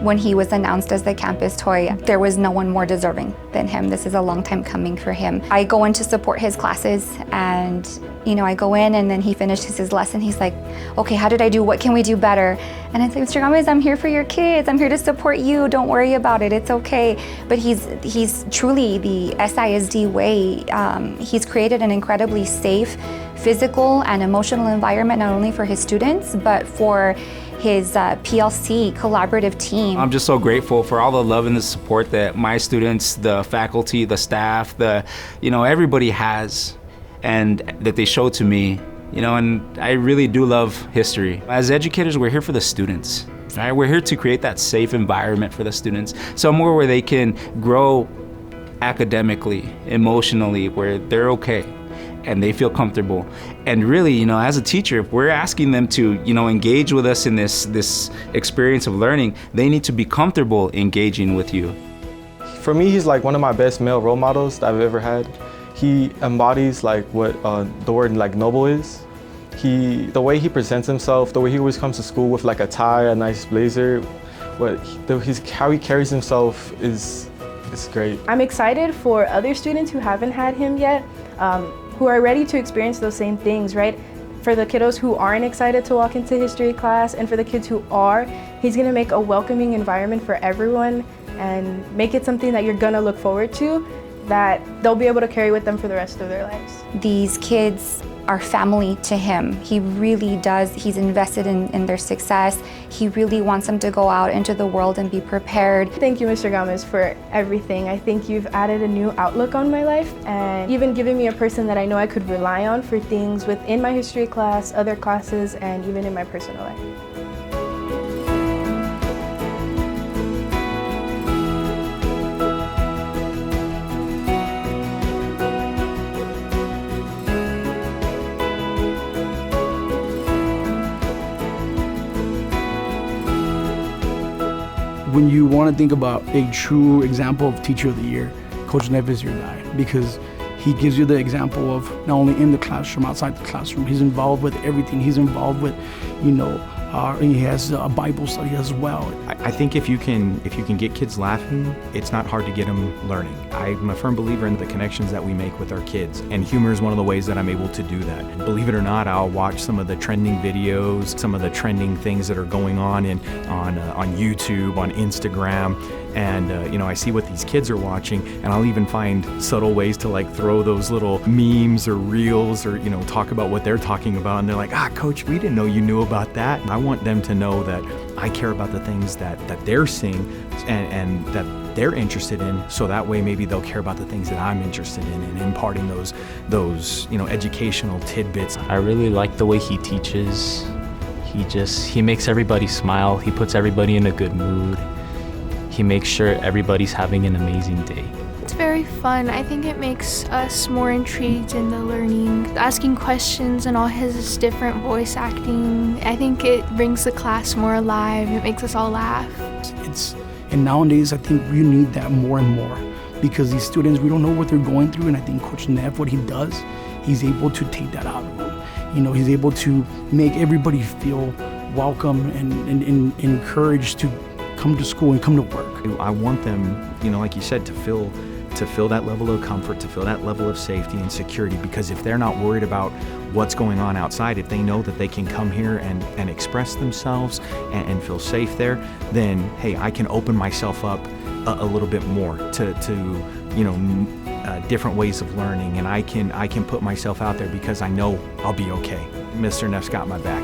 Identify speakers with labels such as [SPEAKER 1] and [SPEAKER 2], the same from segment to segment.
[SPEAKER 1] When he was announced as the campus toy, there was no one more deserving than him. This is a long time coming for him. I go in to support his classes, and I go in and then he finishes his lesson. He's like, okay, how did I do? What can we do better? And it's like, Mr. Gomez, I'm here for your kids. I'm here to support you. Don't worry about it. It's okay. But he's truly the SISD way. He's created an incredibly safe physical and emotional environment, not only for his students, but for his PLC collaborative team.
[SPEAKER 2] I'm just so grateful for all the love and the support that my students, the faculty, the staff, everybody has, and that they show to me, and I really do love history. As educators, we're here for the students, right? We're here to create that safe environment for the students, somewhere where they can grow academically, emotionally, where they're okay and they feel comfortable. And really, as a teacher, if we're asking them to, engage with us in this experience of learning, they need to be comfortable engaging with you.
[SPEAKER 3] For me, he's like one of my best male role models that I've ever had. He embodies like what the word like noble is. The way he presents himself, the way he always comes to school with like a tie, a nice blazer, how he carries himself is great.
[SPEAKER 4] I'm excited for other students who haven't had him yet, who are ready to experience those same things, right? For the kiddos who aren't excited to walk into history class, and for the kids who are, he's gonna make a welcoming environment for everyone and make it something that you're gonna look forward to, that they'll be able to carry with them for the rest of their lives.
[SPEAKER 1] These kids are family to him. He really does. He's invested in their success. He really wants them to go out into the world and be prepared.
[SPEAKER 4] Thank you, Mr. Gomez, for everything. I think you've added a new outlook on my life and even given me a person that I know I could rely on for things within my history class, other classes, and even in my personal life.
[SPEAKER 5] When you want to think about a true example of Teacher of the Year, Coach Neff is your guy, because he gives you the example of not only in the classroom, outside the classroom. He's involved with everything. He's involved with, he has a Bible study as well.
[SPEAKER 6] I think if you can get kids laughing, it's not hard to get them learning. I'm a firm believer in the connections that we make with our kids, and humor is one of the ways that I'm able to do that. Believe it or not, I'll watch some of the trending videos, some of the trending things that are going on on YouTube, on Instagram, and I see what these kids are watching, and I'll even find subtle ways to like throw those little memes or reels or talk about what they're talking about, and they're like, Coach, we didn't know you knew about that. I want them to know that I care about the things that they're seeing and that they're interested in, so that way maybe they'll care about the things that I'm interested in, and imparting those educational tidbits.
[SPEAKER 7] I really like the way he teaches. He makes everybody smile. He puts everybody in a good mood. He makes sure everybody's having an amazing day.
[SPEAKER 8] It's very fun. I think it makes us more intrigued in the learning, asking questions and all his different voice acting. I think it brings the class more alive. It makes us all laugh.
[SPEAKER 5] And nowadays, I think we need that more and more, because these students, we don't know what they're going through, and I think Coach Neff, what he does, he's able to take that out of them. He's able to make everybody feel welcome and encouraged to come to school and come to work.
[SPEAKER 6] I want them, like you said, to feel that level of comfort, to feel that level of safety and security, because if they're not worried about what's going on outside, if they know that they can come here and express themselves and feel safe there, then hey, I can open myself up a little bit more to different ways of learning, and I can put myself out there because I know I'll be okay. Mr. Neff's got my back.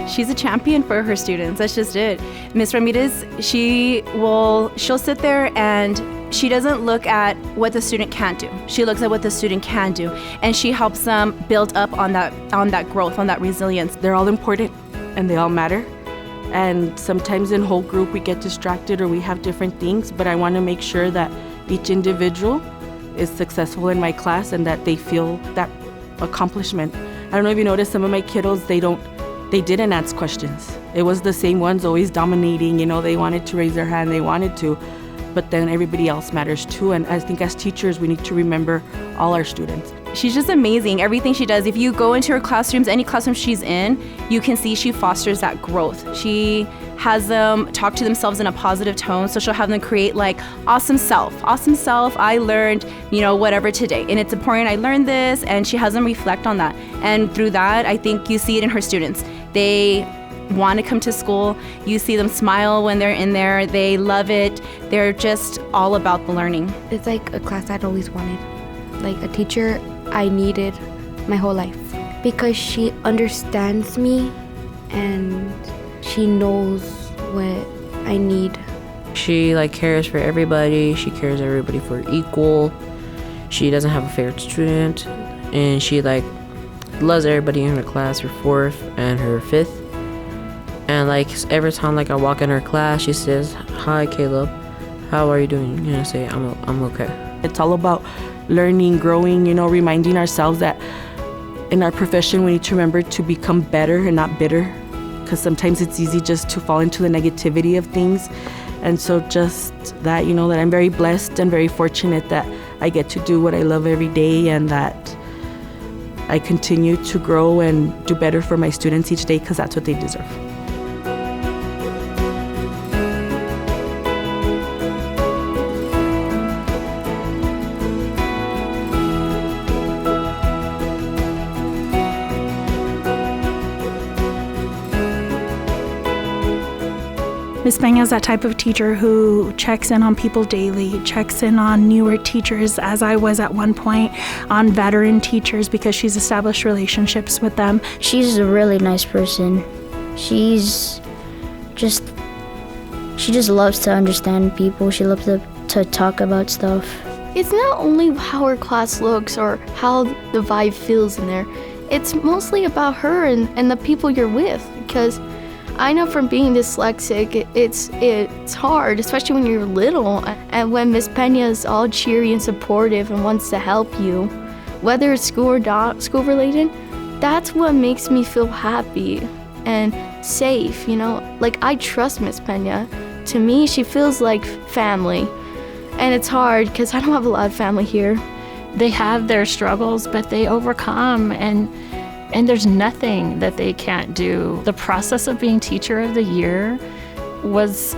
[SPEAKER 9] She's a champion for her students. That's just it. Ms. Ramirez, she'll sit there and she doesn't look at what the student can't do. She looks at what the student can do, and she helps them build up on that growth, on that resilience.
[SPEAKER 10] They're all important and they all matter. And sometimes in whole group we get distracted or we have different things, but I want to make sure that each individual is successful in my class and that they feel that accomplishment. I don't know if you noticed, some of my kiddos, they don't they didn't ask questions. It was the same ones always dominating, they wanted to raise their hand, they wanted to, but then everybody else matters too. And I think as teachers, we need to remember all our students.
[SPEAKER 9] She's just amazing, everything she does. If you go into her classrooms, any classroom she's in, you can see she fosters that growth. She has them talk to themselves in a positive tone, so she'll have them create like awesome self, I learned, whatever today. And it's important, I learned this, and she has them reflect on that. And through that, I think you see it in her students. They want to come to school. You see them smile when they're in there. They love it. They're just all about the learning.
[SPEAKER 11] It's like a class I'd always wanted, like a teacher I needed my whole life, because she understands me and she knows what I need.
[SPEAKER 12] She cares for everybody. She cares everybody for equal. She doesn't have a favorite student, and she loves everybody in her class, her 4th and her 5th. And every time I walk in her class, she says, "Hi, Caleb. How are you doing?" And I say, "I'm okay."
[SPEAKER 10] It's all about learning, growing, reminding ourselves that in our profession we need to remember to become better and not bitter, because sometimes it's easy just to fall into the negativity of things. And so just that, that I'm very blessed and very fortunate that I get to do what I love every day, and that I continue to grow and do better for my students each day, because that's what they deserve.
[SPEAKER 13] Ms. Peña is that type of teacher who checks in on people daily, checks in on newer teachers, as I was at one point, on veteran teachers, because she's established relationships with them.
[SPEAKER 14] She's a really nice person. She just loves to understand people. She loves to talk about stuff.
[SPEAKER 8] It's not only how her class looks or how the vibe feels in there. It's mostly about her and the people you're with, because I know from being dyslexic, it's hard, especially when you're little. And when Miss Peña is all cheery and supportive and wants to help you, whether it's school or not school related, that's what makes me feel happy and safe, I trust Miss Peña. To me, she feels like family. And it's hard because I don't have a lot of family here.
[SPEAKER 15] They have their struggles, but they overcome, and there's nothing that they can't do. The process of being Teacher of the Year was,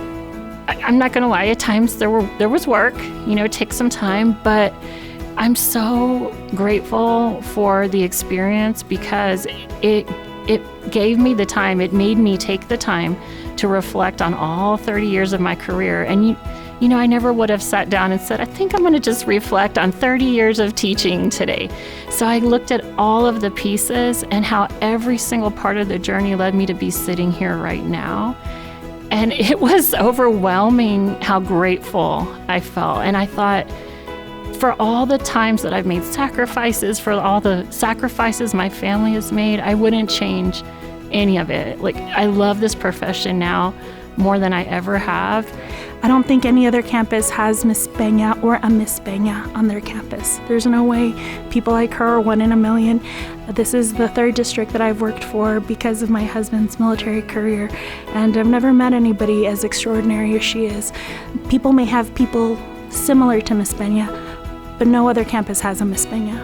[SPEAKER 15] I'm not gonna lie, at times there was work, it takes some time, but I'm so grateful for the experience, because it gave me the time, it made me take the time to reflect on all 30 years of my career. And I never would have sat down and said, I think I'm gonna just reflect on 30 years of teaching today. So I looked at all of the pieces and how every single part of the journey led me to be sitting here right now. And it was overwhelming how grateful I felt. And I thought, for all the times that I've made sacrifices, for all the sacrifices my family has made, I wouldn't change any of it. I love this profession now more than I ever have.
[SPEAKER 13] I don't think any other campus has Miss Peña or a Miss Peña on their campus. There's no way people like her are one in a million. This is the 3rd district that I've worked for because of my husband's military career, and I've never met anybody as extraordinary as she is. People may have people similar to Miss Peña, but no other campus has a Miss Peña.